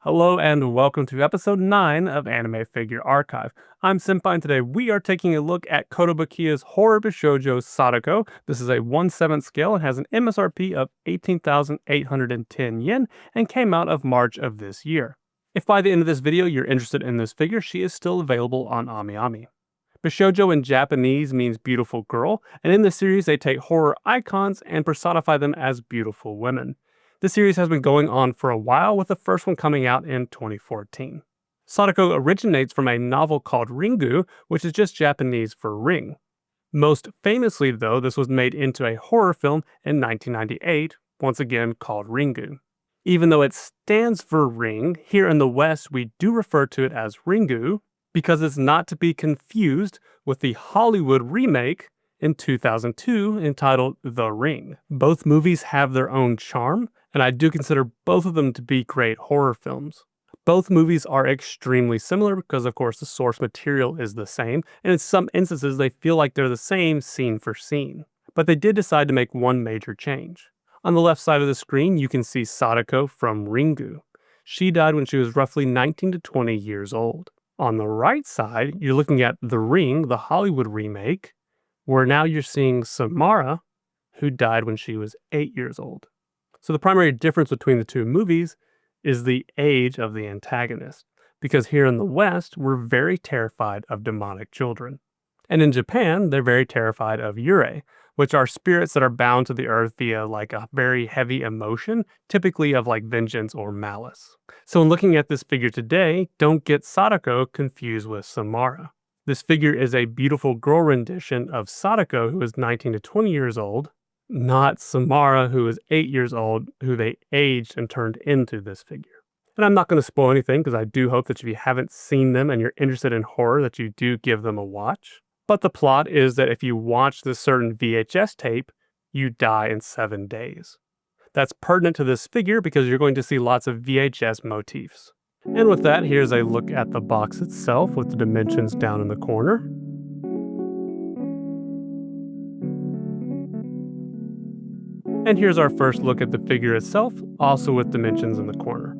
Hello and welcome to episode 9 of Anime Figure Archive. I'm Senpai and today we are taking a look at Kotobukiya's Horror Bishoujo Sadako. This is a 1/7 scale and has an MSRP of 18,810 yen and came out of March of this year. If by the end of this video you're interested in this figure, she is still available on AmiAmi. Bishoujo in Japanese means beautiful girl, and in this series they take horror icons and personify them as beautiful women. This series has been going on for a while, with the first one coming out in 2014. Sadako originates from a novel called Ringu, which is just Japanese for ring. Most famously, though, this was made into a horror film in 1998, once again called Ringu. Even though it stands for ring, here in the West we do refer to it as Ringu, because it's not to be confused with the Hollywood remake in 2002 entitled The Ring. Both movies have their own charm, and I do consider both of them to be great horror films. Both movies are extremely similar because, of course, the source material is the same, and in some instances they feel like they're the same scene for scene. But they did decide to make one major change. On the left side of the screen, you can see Sadako from Ringu. She died when she was roughly 19 to 20 years old. On the right side, you're looking at The Ring, the Hollywood remake, where now you're seeing Samara, who died when she was 8 years old. So the primary difference between the two movies is the age of the antagonist, because here in the West, we're very terrified of demonic children. And in Japan, they're very terrified of Yurei, which are spirits that are bound to the earth via like a very heavy emotion, typically of like vengeance or malice. So in looking at this figure today, don't get Sadako confused with Samara. This figure is a beautiful girl rendition of Sadako, who is 19 to 20 years old, not Samara, who is 8 years old, who they aged and turned into this figure. And I'm not going to spoil anything because I do hope that if you haven't seen them and you're interested in horror, that you do give them a watch. But the plot is that if you watch this certain VHS tape, you die in 7 days. That's pertinent to this figure because you're going to see lots of VHS motifs. And with that, here's a look at the box itself with the dimensions down in the corner. And here's our first look at the figure itself, also with dimensions in the corner.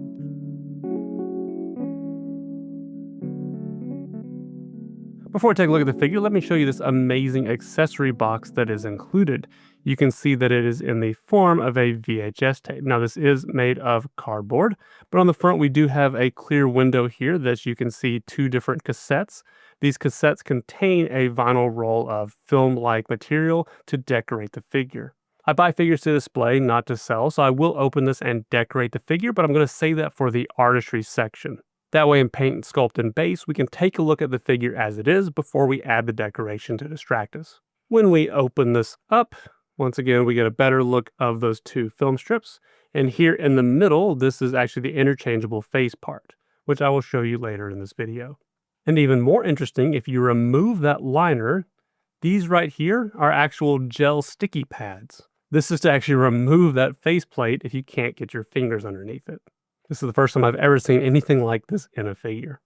Before I take a look at the figure, let me show you this amazing accessory box that is included. You can see that it is in the form of a VHS tape. Now this is made of cardboard, but on the front we do have a clear window here that you can see 2 different cassettes. These cassettes contain a vinyl roll of film-like material to decorate the figure. I buy figures to display, not to sell, so I will open this and decorate the figure, but I'm going to save that for the artistry section. That way in Paint, Sculpt, and Base, we can take a look at the figure as it is before we add the decoration to distract us. When we open this up, once again, we get a better look of those 2 film strips. And here in the middle, this is actually the interchangeable face part, which I will show you later in this video. And even more interesting, if you remove that liner, these right here are actual gel sticky pads. This is to actually remove that faceplate if you can't get your fingers underneath it. This is the first time I've ever seen anything like this in a figure.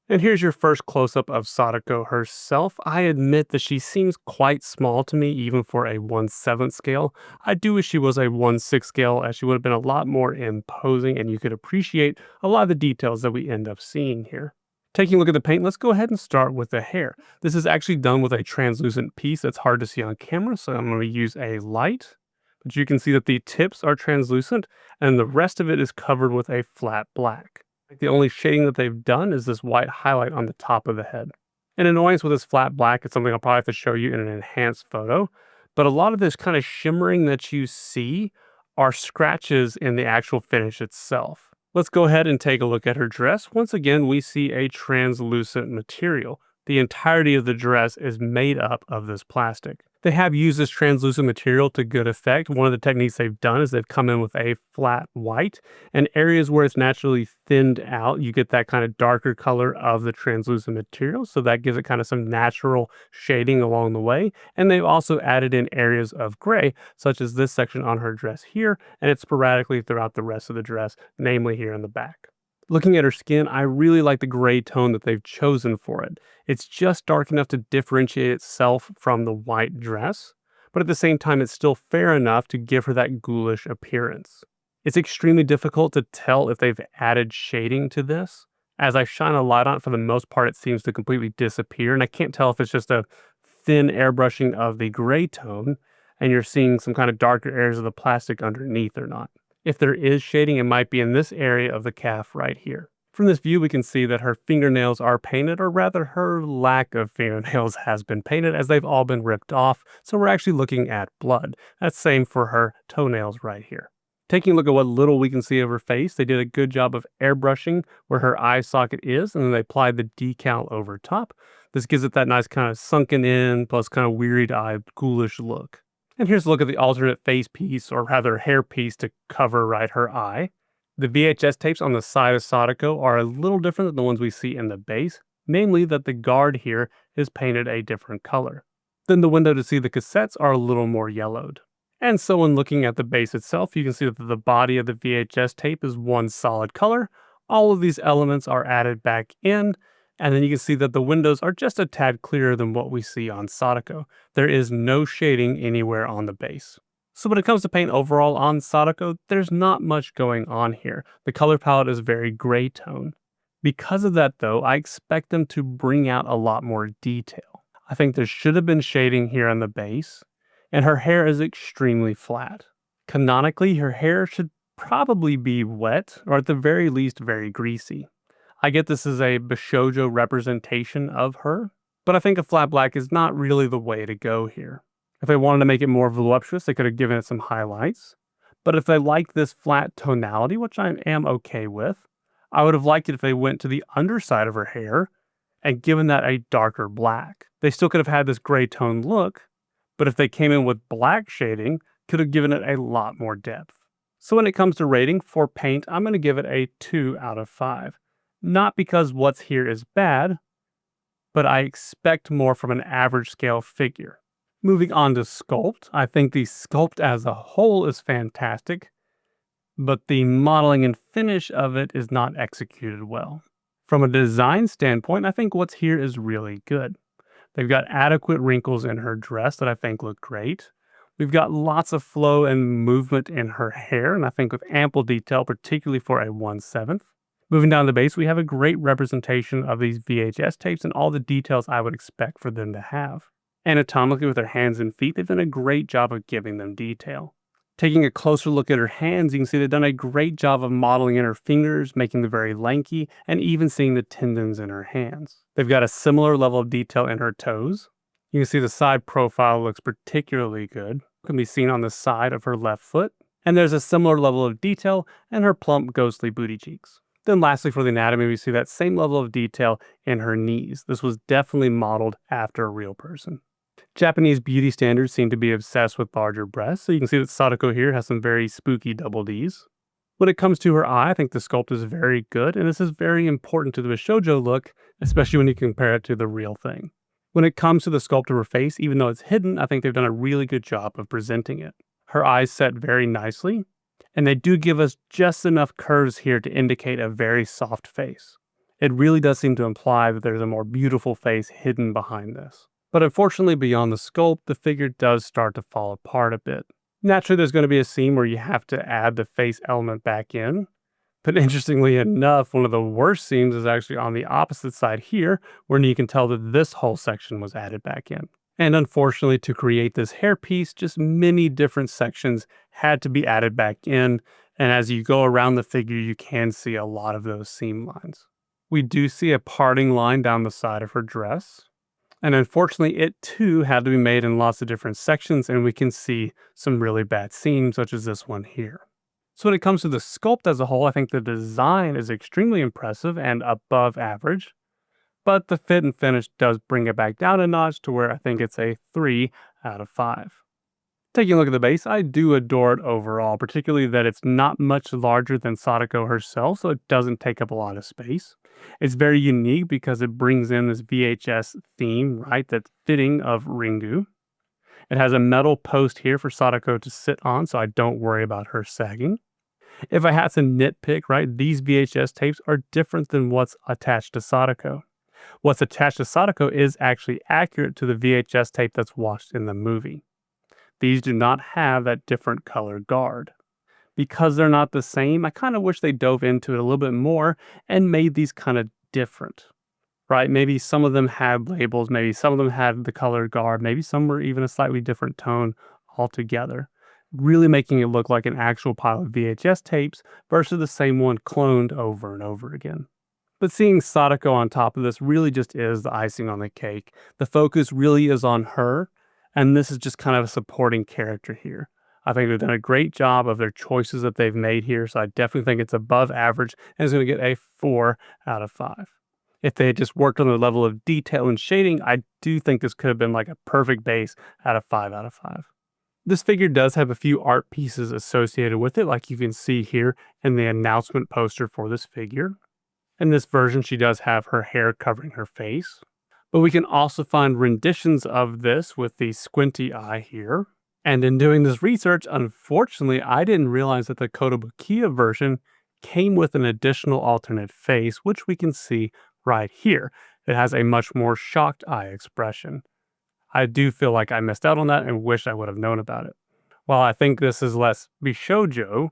And here's your first close-up of Sadako herself. I admit that she seems quite small to me, even for a 1/7 scale. I do wish she was a 1/6 scale, as she would have been a lot more imposing and you could appreciate a lot of the details that we end up seeing here. Taking a look at the paint, let's go ahead and start with the hair. This is actually done with a translucent piece that's hard to see on camera, so I'm going to use a light. But you can see that the tips are translucent and the rest of it is covered with a flat black. The only shading that they've done is this white highlight on the top of the head. An annoyance with this flat black is something I'll probably have to show you in an enhanced photo, but a lot of this kind of shimmering that you see are scratches in the actual finish itself. Let's go ahead and take a look at her dress. Once again, we see a translucent material. The entirety of the dress is made up of this plastic. They have used this translucent material to good effect. One of the techniques they've done is they've come in with a flat white, and areas where it's naturally thinned out, you get that kind of darker color of the translucent material. So that gives it kind of some natural shading along the way. And they've also added in areas of gray, such as this section on her dress here, and it's sporadically throughout the rest of the dress, namely here in the back. Looking at her skin, I really like the gray tone that they've chosen for it. It's just dark enough to differentiate itself from the white dress, but at the same time, it's still fair enough to give her that ghoulish appearance. It's extremely difficult to tell if they've added shading to this. As I shine a light on it, for the most part, it seems to completely disappear, and I can't tell if it's just a thin airbrushing of the gray tone, and you're seeing some kind of darker areas of the plastic underneath or not. If there is shading, it might be in this area of the calf right here. From this view, we can see that her fingernails are painted, or rather her lack of fingernails has been painted, as they've all been ripped off, so we're actually looking at blood. That's same for her toenails right here. Taking a look at what little we can see of her face, they did a good job of airbrushing where her eye socket is, and then they applied the decal over top. This gives it that nice kind of sunken in, plus kind of wearied-eyed, ghoulish look. And here's a look at the alternate face piece, or rather hair piece, to cover right her eye. The VHS tapes on the side of Sadako are a little different than the ones we see in the base, namely that the guard here is painted a different color. Then the window to see the cassettes are a little more yellowed. And so when looking at the base itself, you can see that the body of the VHS tape is one solid color. All of these elements are added back in, and then you can see that the windows are just a tad clearer than what we see on Sadako. There is no shading anywhere on the base. So when it comes to paint overall on Sadako, there's not much going on here. The color palette is very gray tone. Because of that though, I expect them to bring out a lot more detail. I think there should have been shading here on the base, and her hair is extremely flat. Canonically, her hair should probably be wet, or at the very least very greasy. I get this is a Bishoujo representation of her, but I think a flat black is not really the way to go here. If they wanted to make it more voluptuous, they could have given it some highlights. But if they like this flat tonality, which I am okay with, I would have liked it if they went to the underside of her hair and given that a darker black. They still could have had this gray tone look, but if they came in with black shading, could have given it a lot more depth. So when it comes to rating for paint, I'm going to give it a 2 out of 5. Not because what's here is bad, but I expect more from an average scale figure. Moving on to sculpt, I think the sculpt as a whole is fantastic, but the modeling and finish of it is not executed well. From a design standpoint, I think what's here is really good. They've got adequate wrinkles in her dress that I think look great. We've got lots of flow and movement in her hair, and I think with ample detail, particularly for a 1/7. Moving down the base, we have a great representation of these VHS tapes and all the details I would expect for them to have. Anatomically, with her hands and feet, they've done a great job of giving them detail. Taking a closer look at her hands, you can see they've done a great job of modeling in her fingers, making them very lanky, and even seeing the tendons in her hands. They've got a similar level of detail in her toes. You can see the side profile looks particularly good. It can be seen on the side of her left foot. And there's a similar level of detail in her plump, ghostly booty cheeks. Then lastly, for the anatomy, we see that same level of detail in her knees. This was definitely modeled after a real person. Japanese beauty standards seem to be obsessed with larger breasts, so you can see that Sadako here has some very spooky double Ds. When it comes to her eye, I think the sculpt is very good, and this is very important to the Bishoujo look, especially when you compare it to the real thing. When it comes to the sculpt of her face, even though it's hidden, I think they've done a really good job of presenting it. Her eyes set very nicely, and they do give us just enough curves here to indicate a very soft face. It really does seem to imply that there's a more beautiful face hidden behind this. But unfortunately, beyond the sculpt, the figure does start to fall apart a bit. Naturally, there's going to be a scene where you have to add the face element back in. But interestingly enough, one of the worst scenes is actually on the opposite side here, where you can tell that this whole section was added back in. And unfortunately, to create this hairpiece, just many different sections had to be added back in. And as you go around the figure, you can see a lot of those seam lines. We do see a parting line down the side of her dress. And unfortunately, it too had to be made in lots of different sections, and we can see some really bad seams, such as this one here. So when it comes to the sculpt as a whole, I think the design is extremely impressive and above average, but the fit and finish does bring it back down a notch to where I think it's a 3 out of 5. Taking a look at the base, I do adore it overall, particularly that it's not much larger than Sadako herself, so it doesn't take up a lot of space. It's very unique because it brings in this VHS theme, right, that's fitting of Ringu. It has a metal post here for Sadako to sit on, so I don't worry about her sagging. If I had to nitpick, right, these VHS tapes are different than what's attached to Sadako. What's attached to Sadako is actually accurate to the VHS tape that's watched in the movie. These do not have that different color guard. Because they're not the same, I kind of wish they dove into it a little bit more and made these kind of different, right? Maybe some of them had labels, maybe some of them had the color guard, maybe some were even a slightly different tone altogether, really making it look like an actual pile of VHS tapes versus the same one cloned over and over again. But seeing Sadako on top of this really just is the icing on the cake. The focus really is on her, and this is just kind of a supporting character here. I think they've done a great job of their choices that they've made here, so I definitely think it's above average and is going to get a 4 out of 5. If they had just worked on the level of detail and shading, I do think this could have been like a perfect base at a 5 out of 5. This figure does have a few art pieces associated with it, like you can see here in the announcement poster for this figure. In this version, she does have her hair covering her face. But we can also find renditions of this with the squinty eye here. And in doing this research, unfortunately, I didn't realize that the Kotobukiya version came with an additional alternate face, which we can see right here. It has a much more shocked eye expression. I do feel like I missed out on that and wish I would have known about it. While I think this is less Bishoujo,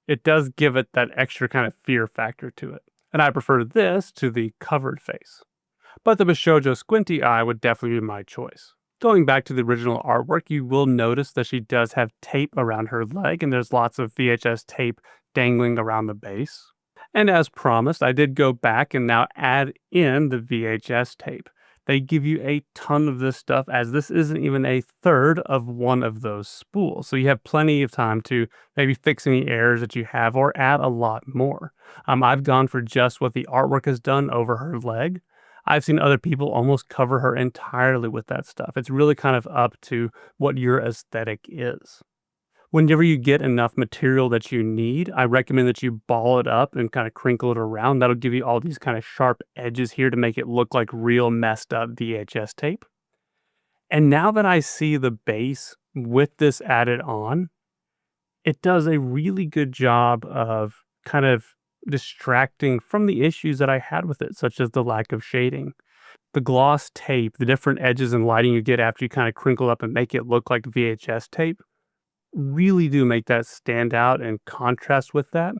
it does give it that extra kind of fear factor to it. And I prefer this to the covered face. But the Bishoujo squinty eye would definitely be my choice. Going back to the original artwork, you will notice that she does have tape around her leg, and there's lots of VHS tape dangling around the base. And as promised, I did go back and now add in the VHS tape. They give you a ton of this stuff, as this isn't even a third of one of those spools. So you have plenty of time to maybe fix any errors that you have or add a lot more. I've gone for just what the artwork has done over her leg. I've seen other people almost cover her entirely with that stuff. It's really kind of up to what your aesthetic is. Whenever you get enough material that you need, I recommend that you ball it up and kind of crinkle it around. That'll give you all these kind of sharp edges here to make it look like real messed up VHS tape. And now that I see the base with this added on, it does a really good job of kind of distracting from the issues that I had with it, such as the lack of shading. The gloss tape, the different edges and lighting you get after you kind of crinkle up and make it look like VHS tape, really do make that stand out and contrast with that.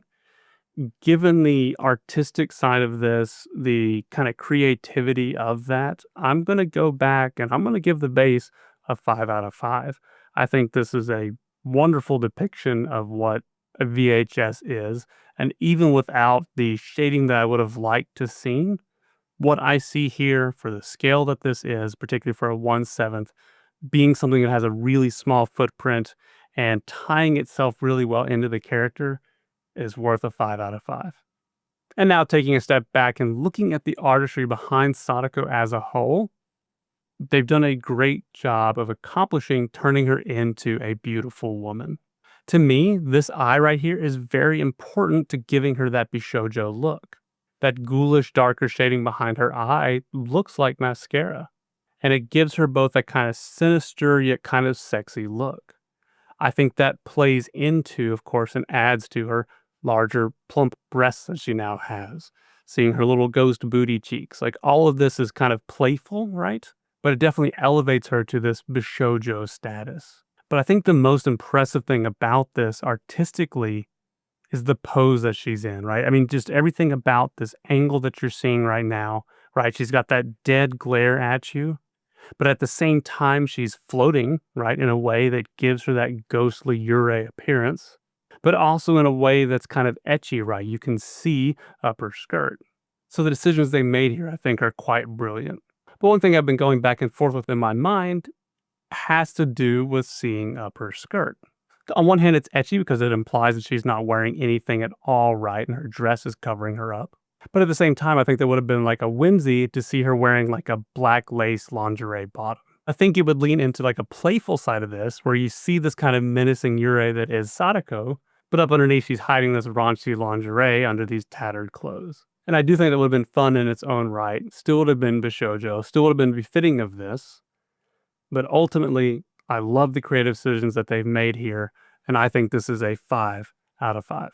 Given the artistic side of this, the kind of creativity of that, I'm going to go back and I'm going to give the base a 5 out of 5. I think this is a wonderful depiction of what a VHS is. And even without the shading that I would have liked to see, what I see here for the scale that this is, particularly for a 1/7, being something that has a really small footprint and tying itself really well into the character is worth a 5 out of 5. And now taking a step back and looking at the artistry behind Sadako as a whole, they've done a great job of accomplishing turning her into a beautiful woman. To me, this eye right here is very important to giving her that Bishoujo look. That ghoulish darker shading behind her eye looks like mascara, and it gives her both a kind of sinister yet kind of sexy look. I think that plays into, of course, and adds to her larger, plump breasts that she now has. Seeing her little ghost booty cheeks. Like, all of this is kind of playful, right? But it definitely elevates her to this Bishoujo status. But I think the most impressive thing about this artistically is the pose that she's in, right? I mean, just everything about this angle that you're seeing right now, right? She's got that dead glare at you. But at the same time, she's floating, right, in a way that gives her that ghostly Yurei appearance, but also in a way that's kind of etchy, right? You can see up her skirt. So the decisions they made here, I think, are quite brilliant. But one thing I've been going back and forth with in my mind has to do with seeing up her skirt. On one hand, it's etchy because it implies that she's not wearing anything at all, right, and her dress is covering her up. But at the same time, I think there would have been like a whimsy to see her wearing like a black lace lingerie bottom. I think it would lean into like a playful side of this, where you see this kind of menacing Yurei that is Sadako, but up underneath she's hiding this raunchy lingerie under these tattered clothes. And I do think that would have been fun in its own right. Still would have been Bishoujo, still would have been befitting of this. But ultimately, I love the creative decisions that they've made here, and I think this is a 5 out of 5.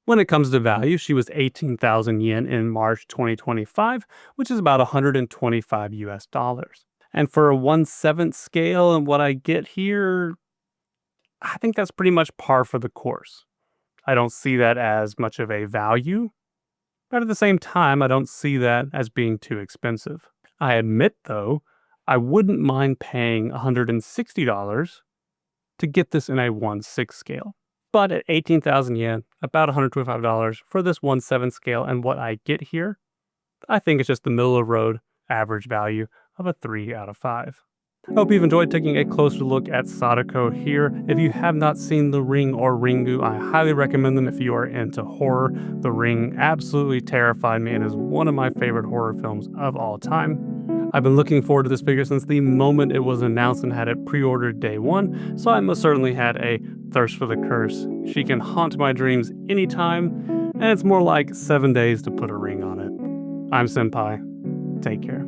When it comes to value, she was 18,000 yen in March 2025, which is about 125 US dollars. And for a 1/7 scale and what I get here, I think that's pretty much par for the course. I don't see that as much of a value, but at the same time, I don't see that as being too expensive. I admit, though, I wouldn't mind paying $160 to get this in a 1/6 scale. But at 18,000 yen, about $125 for this 1/7 scale and what I get here, I think it's just the middle of the road average value of a 3 out of 5. I hope you've enjoyed taking a closer look at Sadako here. If you have not seen The Ring or Ringu, I highly recommend them if you are into horror. The Ring absolutely terrified me and is one of my favorite horror films of all time. I've been looking forward to this figure since the moment it was announced and had it pre-ordered day one, so I most certainly had a thirst for the curse. She can haunt my dreams anytime, and it's more like 7 days to put a ring on it. I'm Senpai. Take care.